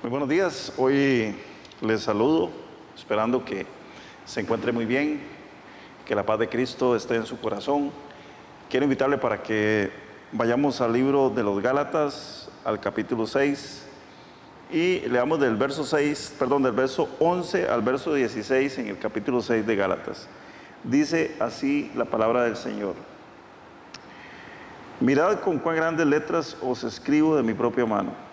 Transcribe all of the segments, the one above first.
Muy buenos días, hoy les saludo, esperando que se encuentre muy bien, que la paz de Cristo esté en su corazón. Quiero invitarle para que vayamos al libro de los Gálatas, al capítulo 6, y leamos del verso 11 al verso 16 en el capítulo 6 de Gálatas. Dice así la palabra del Señor: Mirad con cuán grandes letras os escribo de mi propia mano.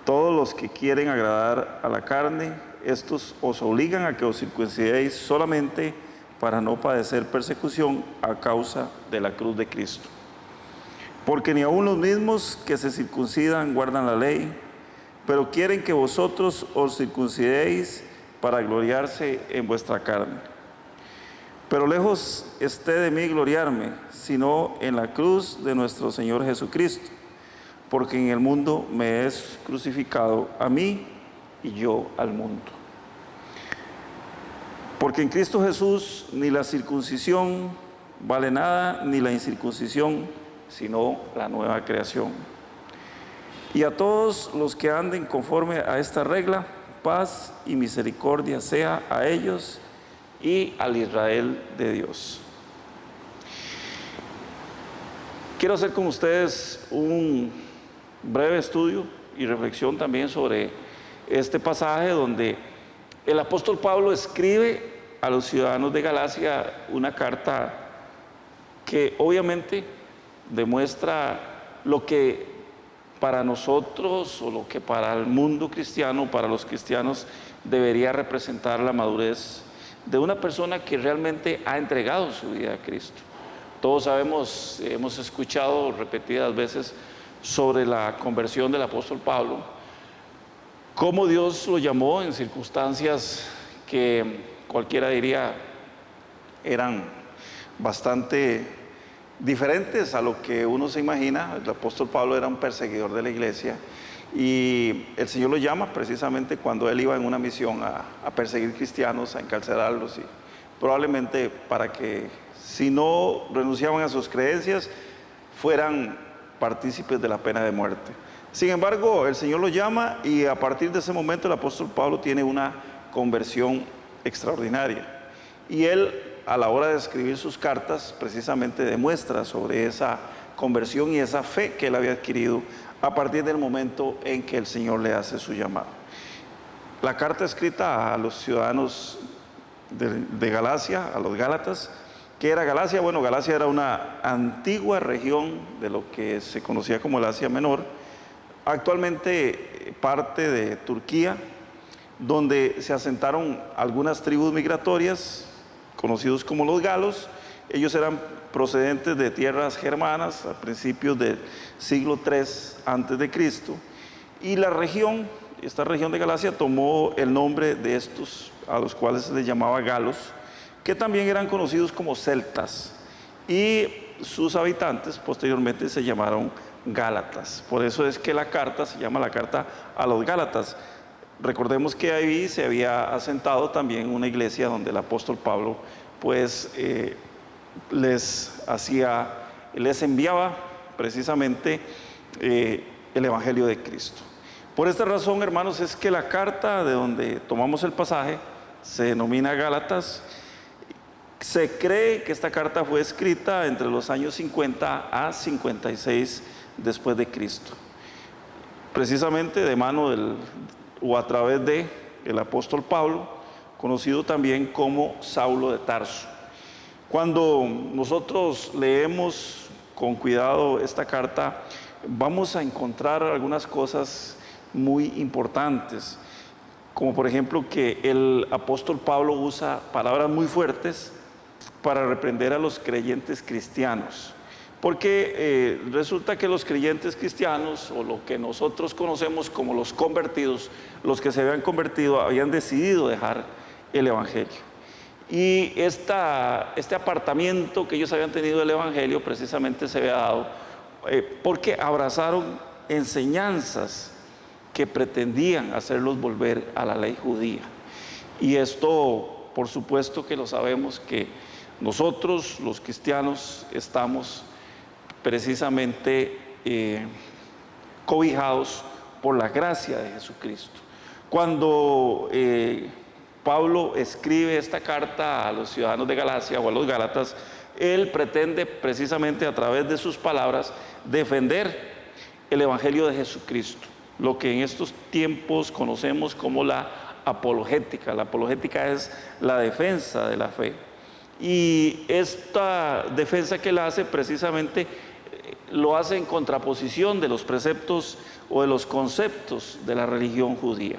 Todos los que quieren agradar a la carne, estos os obligan a que os circuncidéis solamente para no padecer persecución a causa de la cruz de Cristo. Porque ni aun los mismos que se circuncidan guardan la ley, pero quieren que vosotros os circuncidéis para gloriarse en vuestra carne. Pero lejos esté de mí gloriarme, sino en la cruz de nuestro Señor Jesucristo, porque en el mundo me es crucificado a mí y yo al mundo. Porque en Cristo Jesús ni la circuncisión vale nada, ni la incircuncisión, sino la nueva creación. Y a todos los que anden conforme a esta regla, paz y misericordia sea a ellos y al Israel de Dios. Quiero hacer con ustedes un breve estudio y reflexión también sobre este pasaje donde el apóstol Pablo escribe a los ciudadanos de Galacia una carta que obviamente demuestra lo que para nosotros o lo que para el mundo cristiano, para los cristianos, debería representar la madurez de una persona que realmente ha entregado su vida a Cristo. Todos sabemos, hemos escuchado repetidas veces sobre la conversión del apóstol Pablo, cómo Dios lo llamó en circunstancias que cualquiera diría eran bastante diferentes a lo que uno se imagina. El apóstol Pablo era un perseguidor de la iglesia y el Señor lo llama precisamente cuando él iba en una misión a perseguir cristianos, a encarcelarlos, y probablemente para que, si no renunciaban a sus creencias, fueran partícipes de la pena de muerte. Sin embargo, el Señor lo llama y a partir de ese momento el apóstol Pablo tiene una conversión extraordinaria. Y él, a la hora de escribir sus cartas, precisamente demuestra sobre esa conversión y esa fe que él había adquirido a partir del momento en que el Señor le hace su llamado. La carta escrita a los ciudadanos de Galacia, a los Gálatas. ¿Qué era Galacia? Bueno, Galacia era una antigua región de lo que se conocía como el Asia Menor, actualmente parte de Turquía, donde se asentaron algunas tribus migratorias, conocidos como los galos. Ellos eran procedentes de tierras germanas a principios del siglo III a.C. Y esta región de Galacia tomó el nombre de estos, a los cuales se les llamaba galos, que también eran conocidos como celtas, y sus habitantes posteriormente se llamaron gálatas. Por eso es que la carta se llama la carta a los Gálatas. Recordemos que ahí se había asentado también una iglesia donde el apóstol Pablo pues les enviaba precisamente el evangelio de Cristo. Por esta razón, hermanos, es que la carta de donde tomamos el pasaje se denomina Gálatas. Se cree que esta carta fue escrita entre los años 50 a 56 después de Cristo, precisamente de mano o a través de el apóstol Pablo, conocido también como Saulo de Tarso. Cuando nosotros leemos con cuidado esta carta, vamos a encontrar algunas cosas muy importantes, como por ejemplo que el apóstol Pablo usa palabras muy fuertes para reprender a los creyentes cristianos, porque resulta que los creyentes cristianos, o lo que nosotros conocemos como los convertidos, los que se habían convertido, habían decidido dejar el evangelio. Y este apartamiento que ellos habían tenido del evangelio precisamente se había dado porque abrazaron enseñanzas que pretendían hacerlos volver a la ley judía. Y esto, por supuesto que lo sabemos, que nosotros los cristianos estamos precisamente cobijados por la gracia de Jesucristo. Cuando Pablo escribe esta carta a los ciudadanos de Galacia o a los Gálatas, él pretende precisamente a través de sus palabras defender el Evangelio de Jesucristo, lo que en estos tiempos conocemos como la apologética. La apologética es la defensa de la fe. Y esta defensa que él hace precisamente lo hace en contraposición de los preceptos o de los conceptos de la religión judía.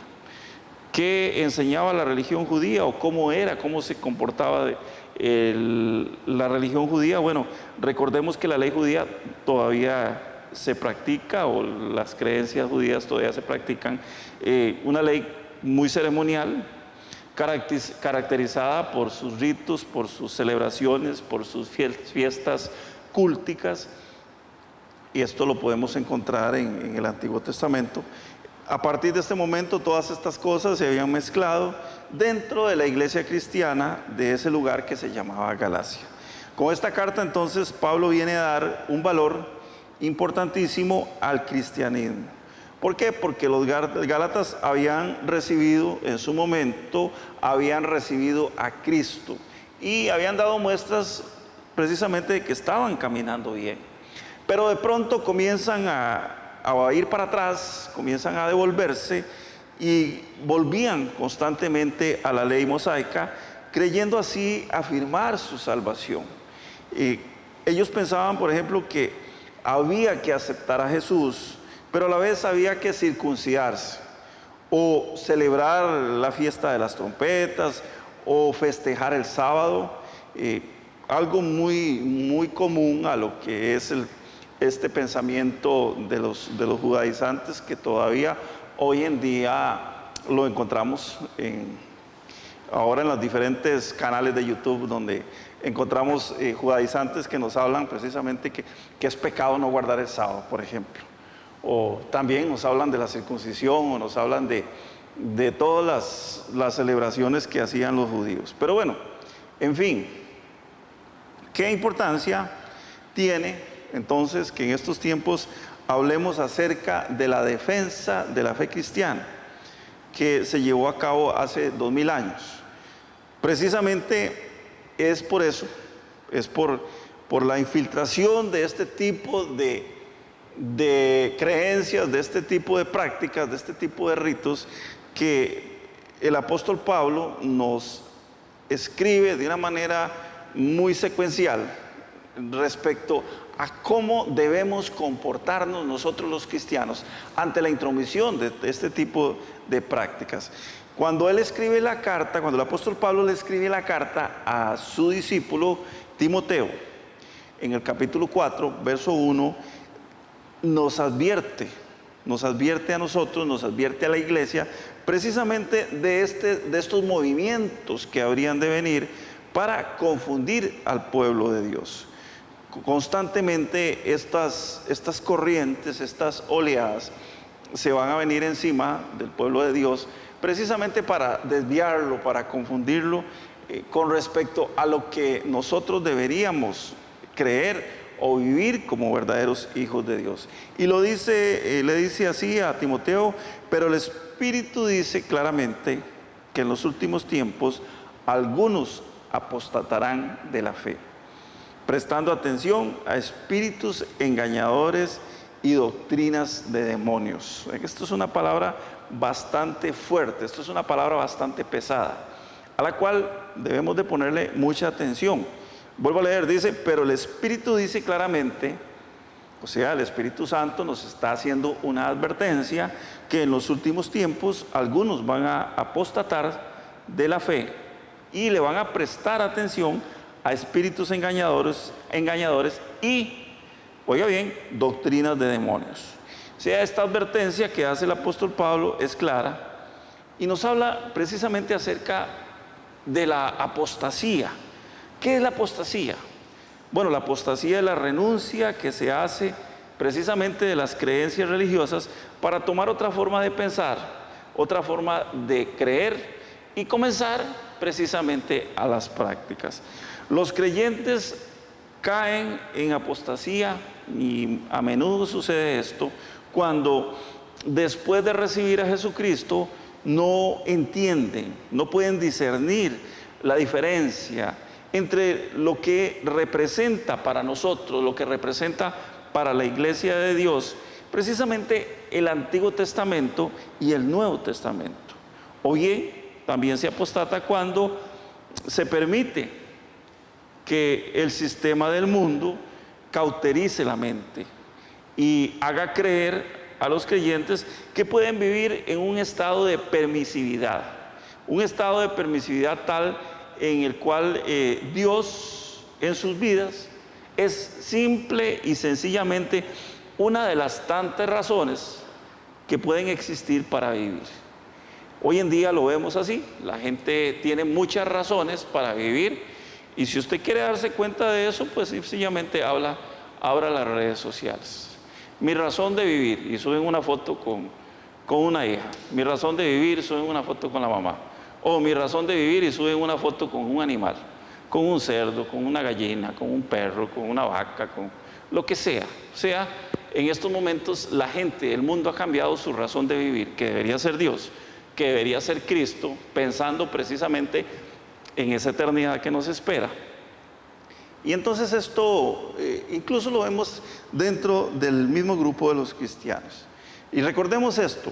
¿Qué enseñaba la religión judía o cómo era, cómo se comportaba la religión judía? Bueno, recordemos que la ley judía todavía se practica, o las creencias judías todavía se practican, una ley muy ceremonial, caracterizada por sus ritos, por sus celebraciones, por sus fiestas cúlticas, y esto lo podemos encontrar en el Antiguo Testamento. A partir de este momento, todas estas cosas se habían mezclado dentro de la iglesia cristiana de ese lugar que se llamaba Galacia. Con esta carta, entonces, Pablo viene a dar un valor importantísimo al cristianismo. ¿Por qué? Porque los gálatas habían recibido, en su momento, habían recibido a Cristo y habían dado muestras precisamente de que estaban caminando bien. Pero de pronto comienzan a ir para atrás, comienzan a devolverse y volvían constantemente a la ley mosaica, creyendo así afirmar su salvación. Ellos pensaban, por ejemplo, que había que aceptar a Jesús, pero a la vez había que circuncidarse, o celebrar la fiesta de las trompetas, o festejar el sábado, algo muy común a lo que es este pensamiento de los judaizantes, que todavía hoy en día lo encontramos ahora en los diferentes canales de YouTube, donde encontramos judaizantes que nos hablan precisamente que es pecado no guardar el sábado, por ejemplo. O también nos hablan de la circuncisión, o nos hablan de todas las celebraciones que hacían los judíos. Pero bueno, en fin, ¿qué importancia tiene entonces que en estos tiempos hablemos acerca de la defensa de la fe cristiana que se llevó a cabo hace 2000 años? Precisamente es por eso, es por la infiltración de este tipo de creencias, de este tipo de prácticas, de este tipo de ritos, que el apóstol Pablo nos escribe de una manera muy secuencial respecto a cómo debemos comportarnos nosotros los cristianos ante la intromisión de este tipo de prácticas. Cuando él escribe la carta, cuando el apóstol Pablo le escribe la carta a su discípulo Timoteo, en el capítulo 4, verso 1, nos advierte a nosotros, nos advierte a la iglesia, precisamente de estos movimientos que habrían de venir para confundir al pueblo de Dios. Constantemente estas corrientes, estas oleadas se van a venir encima del pueblo de Dios, precisamente para desviarlo, para confundirlo con respecto a lo que nosotros deberíamos creer o vivir como verdaderos hijos de Dios. Y le dice así a Timoteo: pero el Espíritu dice claramente que en los últimos tiempos algunos apostatarán de la fe, prestando atención a espíritus engañadores y doctrinas de demonios. Esto es una palabra bastante fuerte, esto es una palabra bastante pesada, a la cual debemos de ponerle mucha atención. Vuelvo a leer, dice: pero el Espíritu dice claramente, o sea, el Espíritu Santo nos está haciendo una advertencia, que en los últimos tiempos algunos van a apostatar de la fe y le van a prestar atención a espíritus engañadores y, oiga bien, doctrinas de demonios. O sea, esta advertencia que hace el apóstol Pablo es clara y nos habla precisamente acerca de la apostasía. ¿Qué es la apostasía? Bueno, la apostasía es la renuncia que se hace precisamente de las creencias religiosas para tomar otra forma de pensar, otra forma de creer y comenzar precisamente a las prácticas. Los creyentes caen en apostasía, y a menudo sucede esto cuando después de recibir a Jesucristo, no entienden, no pueden discernir la diferencia entre lo que representa para nosotros, lo que representa para la iglesia de Dios, precisamente el Antiguo Testamento y el Nuevo Testamento. O bien, también se apostata cuando se permite que el sistema del mundo cauterice la mente y haga creer a los creyentes que pueden vivir en un estado de permisividad, tal en el cual Dios en sus vidas es simple y sencillamente una de las tantas razones que pueden existir para vivir. Hoy en día lo vemos así, la gente tiene muchas razones para vivir, y si usted quiere darse cuenta de eso, pues sencillamente abra las redes sociales. Mi razón de vivir, y suben una foto con una hija. Mi razón de vivir, suben una foto con la mamá. O mi razón de vivir, y suben una foto con un animal, con un cerdo, con una gallina, con un perro, con una vaca, con lo que sea. O sea, en estos momentos la gente, el mundo ha cambiado su razón de vivir, que debería ser Dios, que debería ser Cristo, pensando precisamente en esa eternidad que nos espera. Y entonces esto incluso lo vemos dentro del mismo grupo de los cristianos. Y recordemos esto,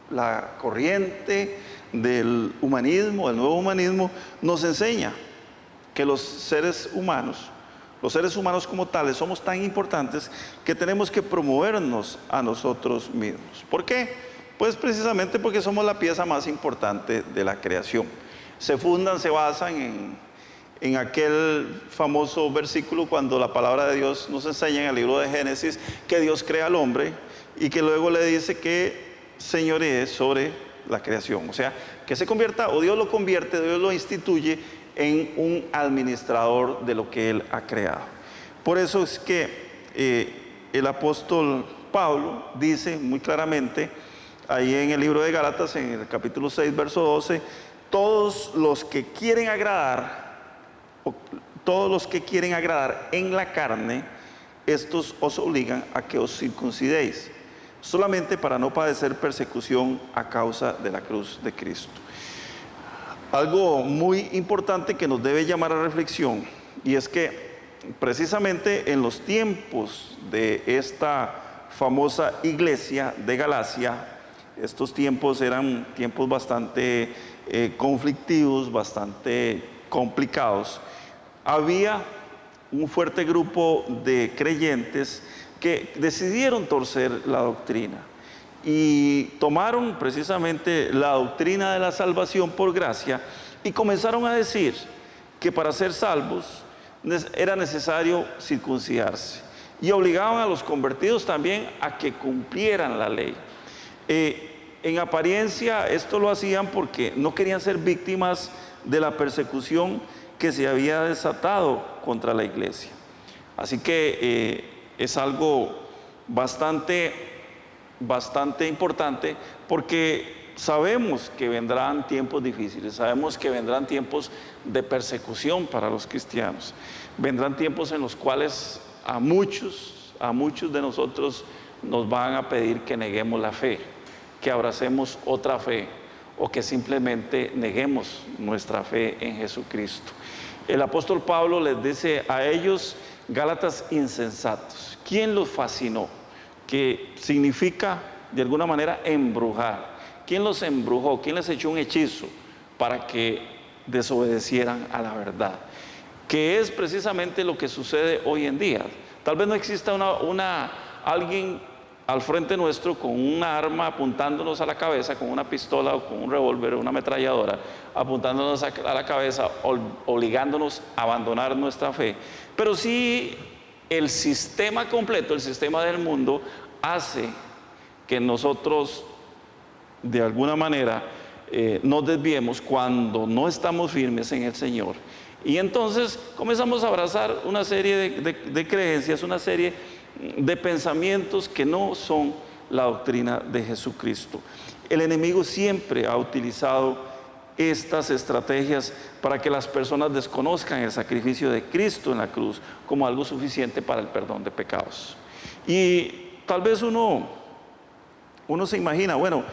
la corriente del humanismo, el nuevo humanismo, nos enseña que los seres humanos como tales, somos tan importantes que tenemos que promovernos a nosotros mismos. ¿Por qué? Pues precisamente porque somos la pieza más importante de la creación. Se basan en aquel famoso versículo cuando la palabra de Dios nos enseña en el libro de Génesis que Dios crea al hombre y que luego le dice que señoree sobre la creación. O sea, que se convierta, o Dios lo instituye en un administrador de lo que Él ha creado. Por eso es que el apóstol Pablo dice muy claramente, ahí en el libro de Gálatas, en el capítulo 6, verso 12, todos los que quieren agradar en la carne, estos os obligan a que os circuncidéis, solamente para no padecer persecución a causa de la cruz de Cristo. Algo muy importante que nos debe llamar a reflexión, y es que precisamente en los tiempos de esta famosa iglesia de Galacia, estos tiempos eran tiempos bastante conflictivos, bastante complicados. Había un fuerte grupo de creyentes que decidieron torcer la doctrina y tomaron precisamente la doctrina de la salvación por gracia y comenzaron a decir que para ser salvos era necesario circuncidarse, y obligaban a los convertidos también a que cumplieran la ley. En apariencia esto lo hacían porque no querían ser víctimas de la persecución que se había desatado contra la iglesia. Así que es algo bastante importante, porque sabemos que vendrán tiempos difíciles, sabemos que vendrán tiempos de persecución para los cristianos, vendrán tiempos en los cuales a muchos de nosotros nos van a pedir que neguemos la fe, que abracemos otra fe, o que simplemente neguemos nuestra fe en Jesucristo. El apóstol Pablo les dice a ellos, Gálatas insensatos. ¿Quién los fascinó? Que significa de alguna manera embrujar. ¿Quién los embrujó? ¿Quién les echó un hechizo para que desobedecieran a la verdad? Que es precisamente lo que sucede hoy en día. Tal vez no exista alguien al frente nuestro con una arma apuntándonos a la cabeza, con una pistola o con un revólver o una ametralladora, apuntándonos a la cabeza, obligándonos a abandonar nuestra fe. Pero sí, el sistema completo, el sistema del mundo, hace que nosotros de alguna manera nos desviemos cuando no estamos firmes en el Señor. Y entonces comenzamos a abrazar una serie de creencias, una serie de pensamientos que no son la doctrina de Jesucristo. El enemigo siempre ha utilizado estas estrategias para que las personas desconozcan el sacrificio de Cristo en la cruz como algo suficiente para el perdón de pecados. Y tal vez uno Uno se imagina, bueno,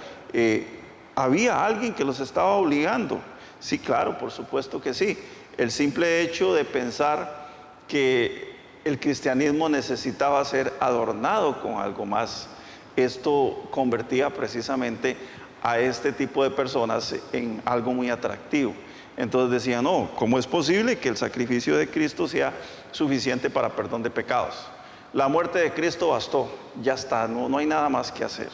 ¿había alguien que los estaba obligando? Sí, claro, por supuesto que sí. El simple hecho de pensar que el cristianismo necesitaba ser adornado con algo más, esto convertía precisamente a este tipo de personas en algo muy atractivo. Entonces decían, no, ¿cómo es posible que el sacrificio de Cristo sea suficiente para perdón de pecados? La muerte de Cristo bastó, ya está, no hay nada más que hacer.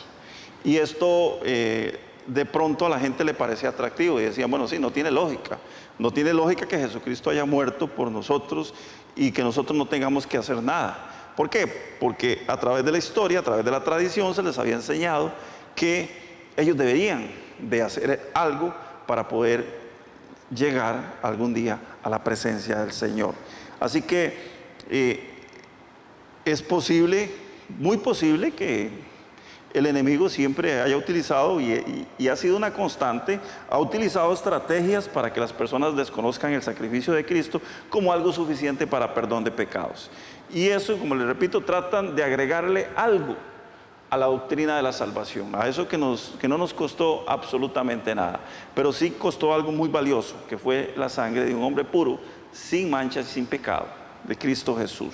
Y esto de pronto a la gente le parecía atractivo y decían, bueno, sí, no tiene lógica. No tiene lógica que Jesucristo haya muerto por nosotros y que nosotros no tengamos que hacer nada. ¿Por qué? Porque a través de la historia, a través de la tradición, se les había enseñado que ellos deberían de hacer algo para poder llegar algún día a la presencia del Señor. Así que es posible, muy posible, que el enemigo siempre haya utilizado y ha sido una constante, ha utilizado estrategias para que las personas desconozcan el sacrificio de Cristo como algo suficiente para perdón de pecados. Y eso, como les repito, tratan de agregarle algo a la doctrina de la salvación, a eso que no nos costó absolutamente nada, pero sí costó algo muy valioso, que fue la sangre de un hombre puro, sin manchas y sin pecado, de Cristo Jesús.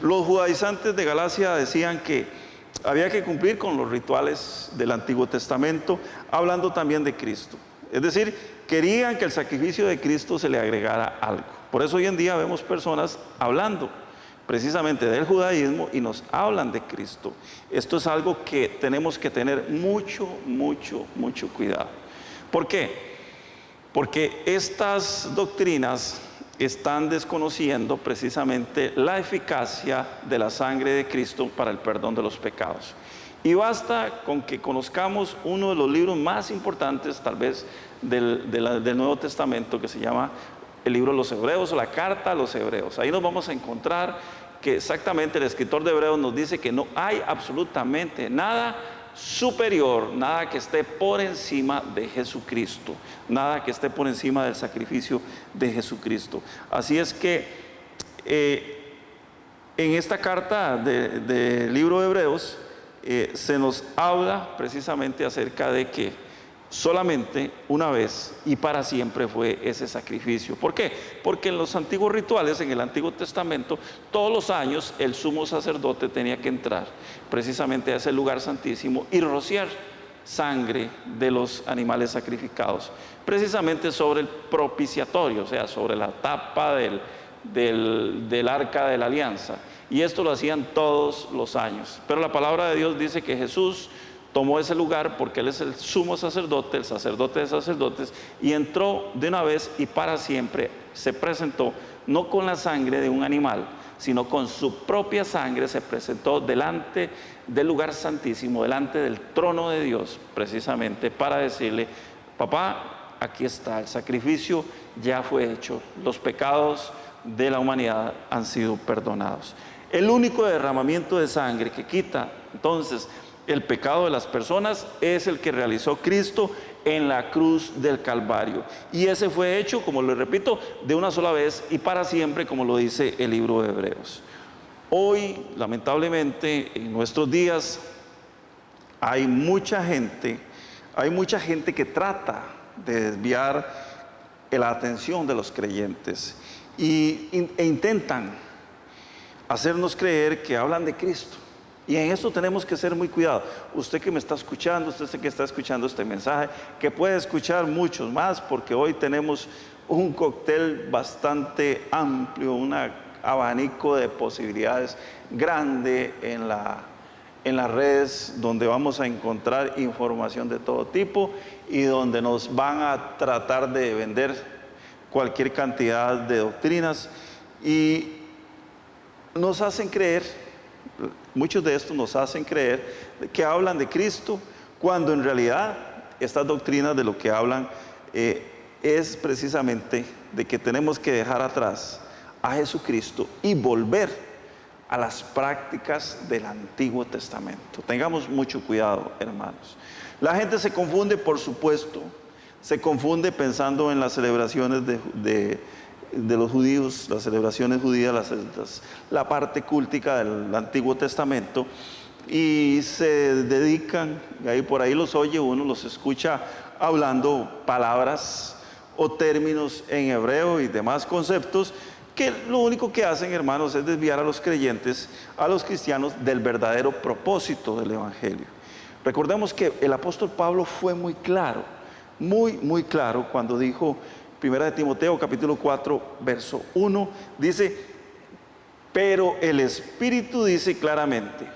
Los judaizantes de Galacia decían que había que cumplir con los rituales del Antiguo Testamento, hablando también de Cristo. Es decir, querían que el sacrificio de Cristo se le agregara algo. Por eso hoy en día vemos personas hablando precisamente del judaísmo y nos hablan de Cristo. Esto es algo que tenemos que tener mucho cuidado. ¿Por qué? Porque estas doctrinas están desconociendo precisamente la eficacia de la sangre de Cristo para el perdón de los pecados. Y basta con que conozcamos uno de los libros más importantes, tal vez, del Nuevo Testamento, que se llama el libro de los Hebreos o la Carta a los Hebreos. Ahí nos vamos a encontrar que exactamente el escritor de Hebreos nos dice que no hay absolutamente nada superior, nada que esté por encima de Jesucristo, nada que esté por encima del sacrificio de Jesucristo. Así es que en esta carta del libro de Hebreos se nos habla precisamente acerca de que solamente una vez y para siempre fue ese sacrificio. ¿Por qué? Porque en los antiguos rituales, en el Antiguo Testamento, todos los años el sumo sacerdote tenía que entrar precisamente a ese lugar santísimo y rociar sangre de los animales sacrificados, precisamente sobre el propiciatorio, o sea, sobre la tapa del arca de la alianza. Y esto lo hacían todos los años. Pero la palabra de Dios dice que Jesús tomó ese lugar porque Él es el sumo sacerdote, el sacerdote de sacerdotes, y entró de una vez y para siempre, se presentó no con la sangre de un animal, sino con su propia sangre, se presentó delante del lugar santísimo, delante del trono de Dios, precisamente para decirle: papá, aquí está, el sacrificio ya fue hecho, los pecados de la humanidad han sido perdonados. El único derramamiento de sangre que quita entonces el pecado de las personas es el que realizó Cristo en la cruz del Calvario. Y ese fue hecho, como les repito, de una sola vez y para siempre, como lo dice el libro de Hebreos. Hoy, lamentablemente, en nuestros días, hay mucha gente que trata de desviar la atención de los creyentes e intentan hacernos creer que hablan de Cristo. Y en esto tenemos que ser muy cuidados. Usted que me está escuchando, usted que está escuchando este mensaje, que puede escuchar muchos más, porque hoy tenemos un cóctel bastante amplio, un abanico de posibilidades grande en las redes, donde vamos a encontrar información de todo tipo y donde nos van a tratar de vender cualquier cantidad de doctrinas y nos hacen creer. Muchos de estos nos hacen creer que hablan de Cristo, cuando en realidad estas doctrinas de lo que hablan es precisamente de que tenemos que dejar atrás a Jesucristo y volver a las prácticas del Antiguo Testamento. Tengamos mucho cuidado, hermanos. La gente se confunde, por supuesto, se confunde pensando en las celebraciones de los judíos, las celebraciones judías, la parte cúltica del Antiguo Testamento, y se dedican, y ahí por ahí los oye uno, los escucha hablando palabras o términos en hebreo y demás conceptos que lo único que hacen, hermanos, es desviar a los creyentes, a los cristianos, del verdadero propósito del Evangelio. Recordemos que el apóstol Pablo fue muy claro, muy claro cuando dijo, 1 Timoteo capítulo 4, verso 1, dice: pero el Espíritu dice claramente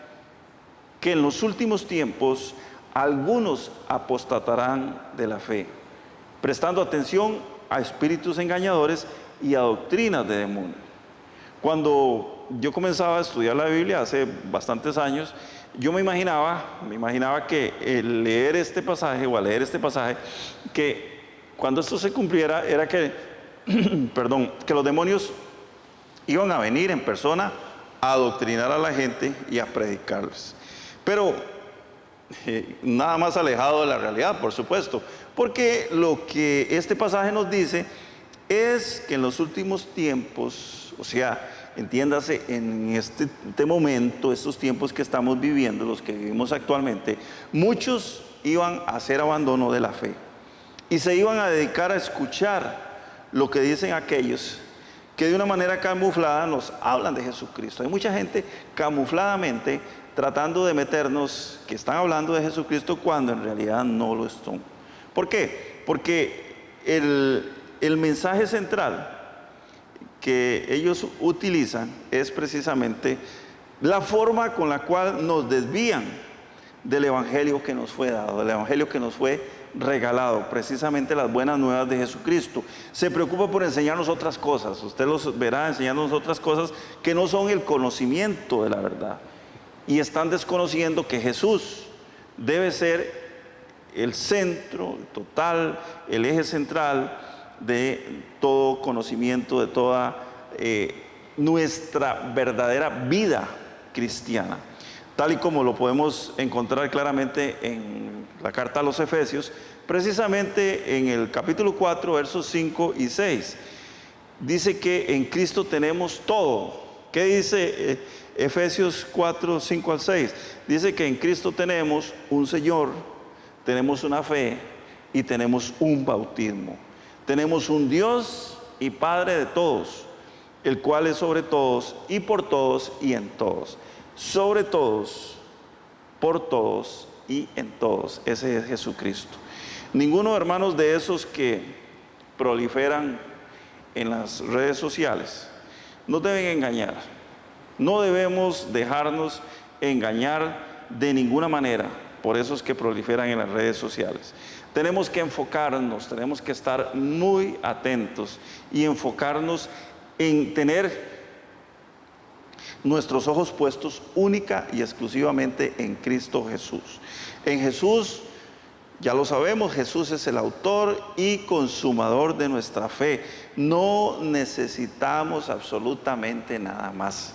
que en los últimos tiempos algunos apostatarán de la fe, prestando atención a espíritus engañadores y a doctrinas de demonios. Cuando yo comenzaba a estudiar la Biblia hace bastantes años, yo me imaginaba que al leer este pasaje, que cuando esto se cumpliera era que, perdón, que los demonios iban a venir en persona a adoctrinar a la gente y a predicarles. Pero nada más alejado de la realidad, por supuesto, porque lo que este pasaje nos dice es que en los últimos tiempos, o sea, entiéndase, en este momento, estos tiempos que estamos viviendo, los que vivimos actualmente, muchos iban a hacer abandono de la fe y se iban a dedicar a escuchar lo que dicen aquellos que de una manera camuflada nos hablan de Jesucristo. Hay mucha gente camufladamente tratando de meternos que están hablando de Jesucristo cuando en realidad no lo están. ¿Por qué? Porque el mensaje central que ellos utilizan es precisamente la forma con la cual nos desvían del evangelio que nos fue dado, del evangelio que nos fue regalado, precisamente las buenas nuevas de Jesucristo. Se preocupa por enseñarnos otras cosas. Usted los verá enseñándonos otras cosas que no son el conocimiento de la verdad, y están desconociendo que Jesús debe ser el centro total, el eje central de todo conocimiento, de toda nuestra verdadera vida cristiana, tal y como lo podemos encontrar claramente en la carta a los Efesios, precisamente en el capítulo 4, versos 5 y 6. Dice que en Cristo tenemos todo. ¿Qué dice Efesios 4, 5 al 6? Dice que en Cristo tenemos un Señor, tenemos una fe y tenemos un bautismo. Tenemos un Dios y Padre de todos, el cual es sobre todos y por todos y en todos. Sobre todos, por todos y en todos. Ese es Jesucristo. Ninguno, hermanos, de esos que proliferan en las redes sociales nos deben engañar. No debemos dejarnos engañar de ninguna manera por esos que proliferan en las redes sociales. Tenemos que enfocarnos, tenemos que estar muy atentos y enfocarnos en tener nuestros ojos puestos única y exclusivamente en Cristo Jesús. En Jesús, ya lo sabemos, Jesús es el autor y consumador de nuestra fe. No necesitamos absolutamente nada más.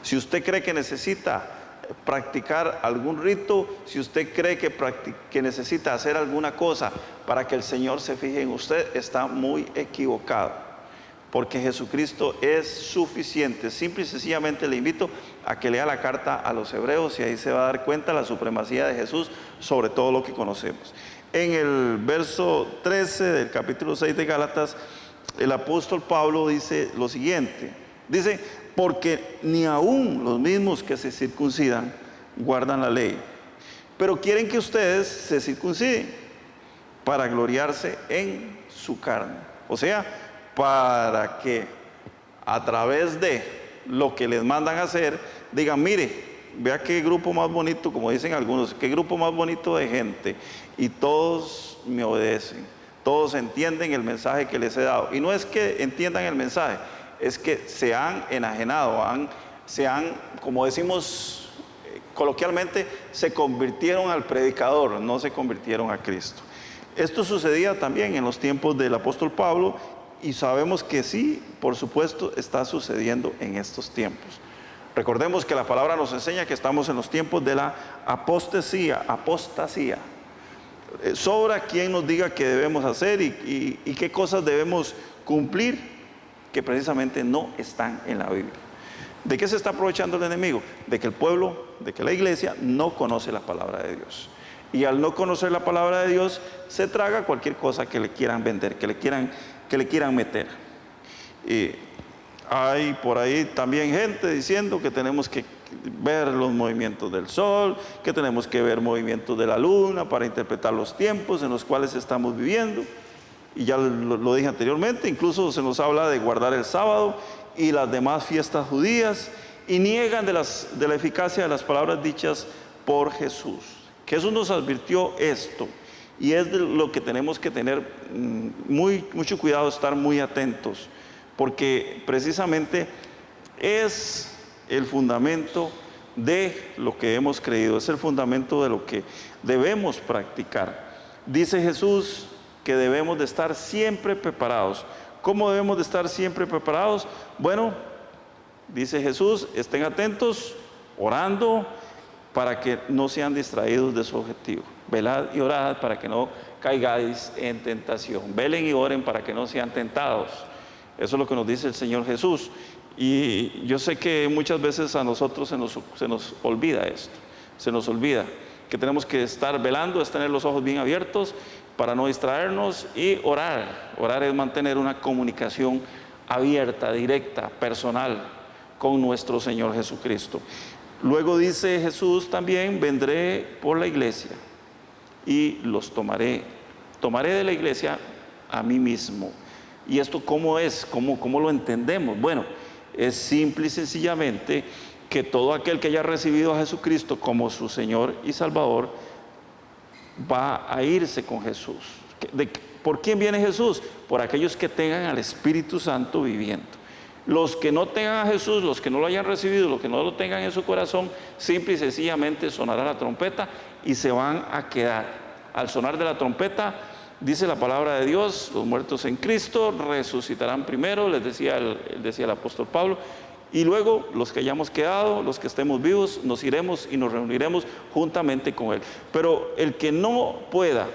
Si usted cree que necesita practicar algún rito, si usted cree que necesita hacer alguna cosa para que el Señor se fije en usted, está muy equivocado, porque Jesucristo es suficiente. Simple y sencillamente le invito a que lea la carta a los Hebreos y ahí se va a dar cuenta la supremacía de Jesús sobre todo lo que conocemos. En el verso 13 del capítulo 6 de Gálatas, el apóstol Pablo dice lo siguiente, dice: porque ni aún los mismos que se circuncidan guardan la ley, pero quieren que ustedes se circunciden para gloriarse en su carne. O sea, para que a través de lo que les mandan a hacer, digan: mire, vea qué grupo más bonito, como dicen algunos, qué grupo más bonito de gente, y todos me obedecen, todos entienden el mensaje que les he dado. Y no es que entiendan el mensaje, es que se han enajenado, como decimos coloquialmente, se convirtieron al predicador, no se convirtieron a Cristo. Esto sucedía también en los tiempos del apóstol Pablo, y sabemos que sí, por supuesto, está sucediendo en estos tiempos. Recordemos que la palabra nos enseña que estamos en los tiempos de la apostasía. Sobra quien nos diga qué debemos hacer y qué cosas debemos cumplir, que precisamente no están en la Biblia. ¿De qué se está aprovechando el enemigo? De que el pueblo, de que la iglesia no conoce la palabra de Dios. Y al no conocer la palabra de Dios, se traga cualquier cosa que le quieran vender, que le quieran meter. Y hay por ahí también gente diciendo que tenemos que ver los movimientos del sol, que tenemos que ver movimientos de la luna para interpretar los tiempos en los cuales estamos viviendo. Y ya lo dije anteriormente, incluso se nos habla de guardar el sábado y las demás fiestas judías, y niegan de la eficacia de las palabras dichas por Jesús. Jesús nos advirtió esto, y es de lo que tenemos que tener mucho cuidado, estar muy atentos, porque precisamente es el fundamento de lo que hemos creído, es el fundamento de lo que debemos practicar. Dice Jesús que debemos de estar siempre preparados. ¿Cómo debemos de estar siempre preparados? Bueno, dice Jesús, estén atentos, orando, para que no sean distraídos de su objetivo. Velad y orad para que no caigáis en tentación. Velen y oren para que no sean tentados. Eso es lo que nos dice el Señor Jesús. Y yo sé que muchas veces a nosotros se nos olvida esto. Se nos olvida que tenemos que estar velando, es tener los ojos bien abiertos para no distraernos, y orar. Orar es mantener una comunicación abierta, directa, personal con nuestro Señor Jesucristo. Luego dice Jesús también, vendré por la iglesia y los tomaré. Tomaré de la iglesia a mí mismo. ¿Y esto cómo es? ¿Cómo lo entendemos? Bueno, es simple y sencillamente que todo aquel que haya recibido a Jesucristo como su Señor y Salvador va a irse con Jesús. ¿Por quién viene Jesús? Por aquellos que tengan al Espíritu Santo viviendo. Los que no tengan a Jesús, los que no lo hayan recibido, los que no lo tengan en su corazón, simple y sencillamente sonará la trompeta y se van a quedar. Al sonar de la trompeta, dice la palabra de Dios, los muertos en Cristo resucitarán primero, les decía el apóstol Pablo, y luego los que hayamos quedado, los que estemos vivos, nos iremos y nos reuniremos juntamente con Él. Pero el que no pueda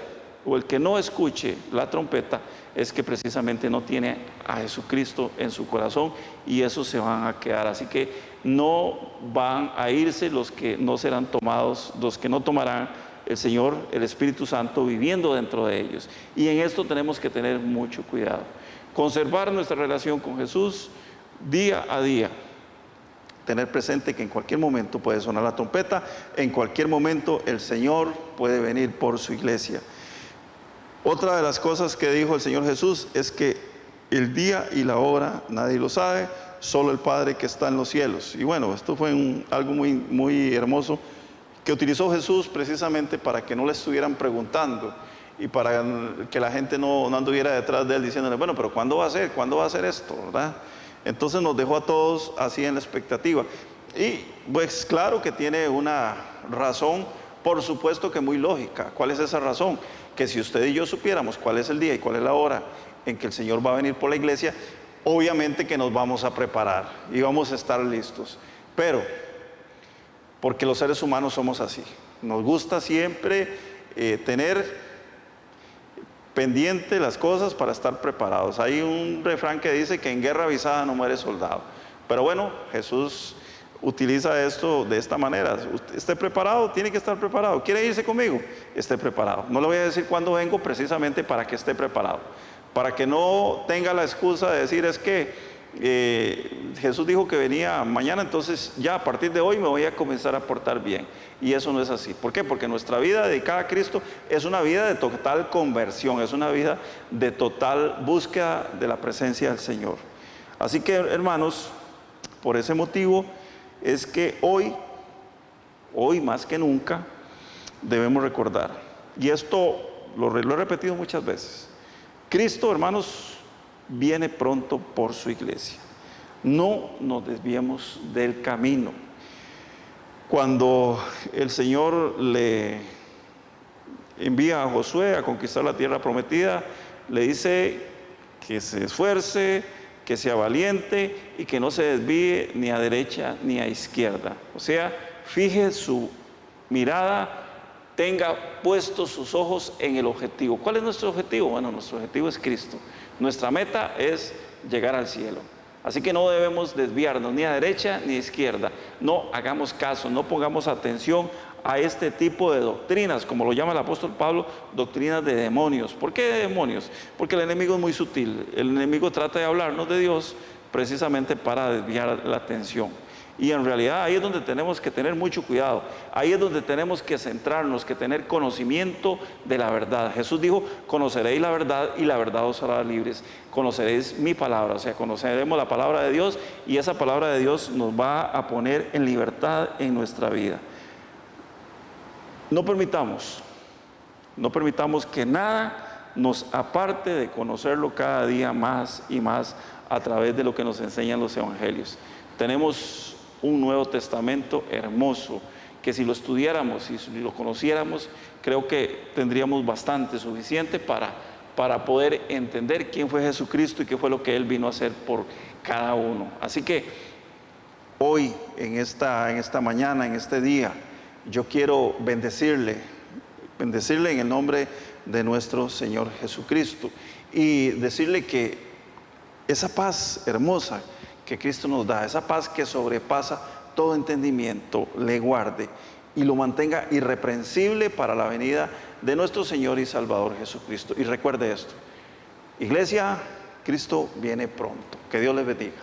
o el que no escuche la trompeta es que precisamente no tiene a Jesucristo en su corazón, y esos se van a quedar. Así que no van a irse los que no serán tomados, los que no tomarán el Señor, el Espíritu Santo viviendo dentro de ellos. Y en esto tenemos que tener mucho cuidado. Conservar nuestra relación con Jesús día a día. Tener presente que en cualquier momento puede sonar la trompeta, en cualquier momento el Señor puede venir por su iglesia. Otra de las cosas que dijo el Señor Jesús es que el día y la hora nadie lo sabe, solo el Padre que está en los cielos. Y bueno, esto fue algo muy hermoso que utilizó Jesús precisamente para que no le estuvieran preguntando y para que la gente no anduviera detrás de él diciéndole, bueno, pero ¿cuándo va a ser? ¿Cuándo va a ser esto? ¿Verdad? Entonces nos dejó a todos así en la expectativa. Y pues claro que tiene una razón, por supuesto que muy lógica. ¿Cuál es esa razón? Que si usted y yo supiéramos cuál es el día y cuál es la hora en que el Señor va a venir por la iglesia, obviamente que nos vamos a preparar y vamos a estar listos. Pero, porque los seres humanos somos así, nos gusta siempre tener pendiente las cosas para estar preparados. Hay un refrán que dice que en guerra avisada no muere soldado. Pero bueno, Jesús utiliza esto de esta manera. Usted esté preparado, tiene que estar preparado. ¿Quiere irse conmigo? Esté preparado. No le voy a decir cuándo vengo, precisamente para que esté preparado. Para que no tenga la excusa de decir, es que Jesús dijo que venía mañana, entonces ya a partir de hoy me voy a comenzar a portar bien. Y eso no es así. ¿Por qué? Porque nuestra vida dedicada a Cristo es una vida de total conversión, es una vida de total búsqueda de la presencia del Señor. Así que, hermanos, por ese motivo es que hoy más que nunca debemos recordar, y esto lo he repetido muchas veces, Cristo, hermanos, viene pronto por su iglesia. No nos desviemos del camino. Cuando el Señor le envía a Josué a conquistar la tierra prometida, le dice que se esfuerce, que sea valiente y que no se desvíe ni a derecha ni a izquierda. O sea, fije su mirada, tenga puestos sus ojos en el objetivo. ¿Cuál es nuestro objetivo? Bueno, nuestro objetivo es Cristo. Nuestra meta es llegar al cielo. Así que no debemos desviarnos ni a derecha ni a izquierda. No hagamos caso, no pongamos atención a este tipo de doctrinas, como lo llama el apóstol Pablo, doctrinas de demonios. ¿Por qué de demonios? Porque el enemigo es muy sutil. El enemigo trata de hablarnos de Dios precisamente para desviar la atención. Y en realidad ahí es donde tenemos que tener mucho cuidado. Ahí es donde tenemos que centrarnos, que tener conocimiento de la verdad. Jesús dijo, conoceréis la verdad y la verdad os hará libres. Conoceréis mi palabra, o sea, conoceremos la palabra de Dios y esa palabra de Dios nos va a poner en libertad en nuestra vida. No permitamos que nada nos aparte de conocerlo cada día más y más a través de lo que nos enseñan los evangelios. Tenemos un Nuevo Testamento hermoso, que si lo estudiáramos y si lo conociéramos, creo que tendríamos bastante suficiente para poder entender quién fue Jesucristo y qué fue lo que Él vino a hacer por cada uno. Así que hoy, en esta mañana, en este día, yo quiero bendecirle en el nombre de nuestro Señor Jesucristo y decirle que esa paz hermosa que Cristo nos da, esa paz que sobrepasa todo entendimiento, le guarde y lo mantenga irreprensible para la venida de nuestro Señor y Salvador Jesucristo. Y recuerde esto, Iglesia, Cristo viene pronto. Que Dios les bendiga.